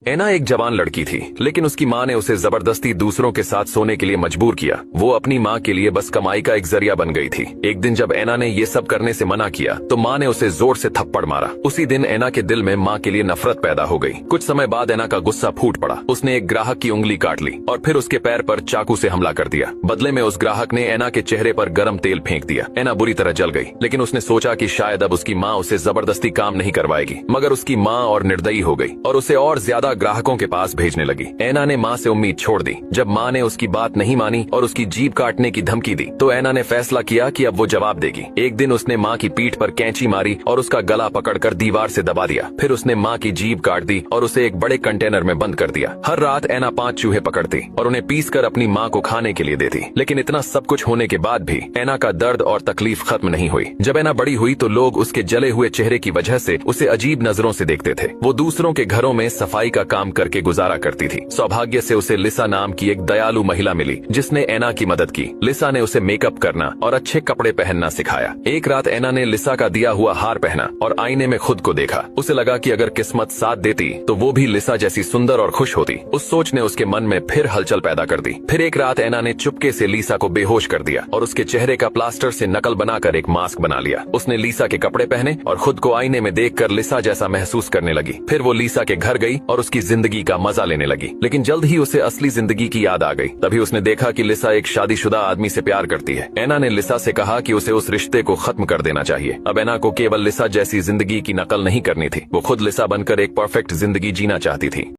एना एक जवान लड़की थी, लेकिन उसकी माँ ने उसे जबरदस्ती दूसरों के साथ सोने के लिए मजबूर किया। वो अपनी माँ के लिए बस कमाई का एक जरिया बन गई थी। एक दिन जब एना ने ये सब करने से मना किया तो माँ ने उसे जोर से थप्पड़ मारा। उसी दिन एना के दिल में माँ के लिए नफरत पैदा हो गई। कुछ समय बाद एना का गुस्सा फूट पड़ा। उसने एक ग्राहक की उंगली काट ली और फिर उसके पैर पर चाकू से हमला कर दिया। बदले में उस ग्राहक ने एना के चेहरे पर गर्म तेल फेंक दिया। एना बुरी तरह जल गई, लेकिन उसने सोचा कि शायद अब उसकी माँ उसे जबरदस्ती काम नहीं करवाएगी। मगर उसकी माँ और निर्दयी हो गई और उसे और ज्यादा ग्राहकों के पास भेजने लगी। एना ने माँ से उम्मीद छोड़ दी। जब माँ ने उसकी बात नहीं मानी और उसकी जीभ काटने की धमकी दी तो एना ने फैसला किया कि अब वो जवाब देगी। एक दिन उसने माँ की पीठ पर कैंची मारी और उसका गला पकड़कर दीवार से दबा दिया। फिर उसने माँ की जीभ काट दी और उसे एक बड़े कंटेनर में बंद कर दिया। हर रात एना 5 चूहे पकड़ती और उन्हें पीसकर अपनी माँ को खाने के लिए देती। लेकिन इतना सब कुछ होने के बाद भी एना का दर्द और तकलीफ खत्म नहीं हुई। जब एना बड़ी हुई तो लोग उसके जले हुए चेहरे की वजह से उसे अजीब नजरों से देखते थे। वो दूसरों के घरों में सफाई का काम करके गुजारा करती थी। सौभाग्य से उसे लिसा नाम की एक दयालु महिला मिली जिसने एना की मदद की। लिसा ने उसे मेकअप करना और अच्छे कपड़े पहनना सिखाया। एक रात एना ने लिसा का दिया हुआ हार पहना और आईने में खुद को देखा। उसे लगा कि अगर किस्मत साथ देती तो वो भी लिसा जैसी सुंदर और खुश होती। उस सोच ने उसके मन में फिर हलचल पैदा कर दी। फिर एक रात एना ने चुपके से लिसा को बेहोश कर दिया और उसके चेहरे का प्लास्टर से नकल बनाकर एक मास्क बना लिया। उसने लिसा के कपड़े पहने और खुद को आईने में देखकर लिसा जैसा महसूस करने लगी। फिर वो लिसा के घर गई और उसकी जिंदगी का मजा लेने लगी। लेकिन जल्द ही उसे असली जिंदगी की याद आ गई। तभी उसने देखा कि लिसा एक शादीशुदा आदमी से प्यार करती है। एना ने लिसा से कहा कि उसे उस रिश्ते को खत्म कर देना चाहिए। अब एना को केवल लिसा जैसी जिंदगी की नकल नहीं करनी थी। वो खुद लिसा बनकर एक परफेक्ट जिंदगी जीना चाहती थी।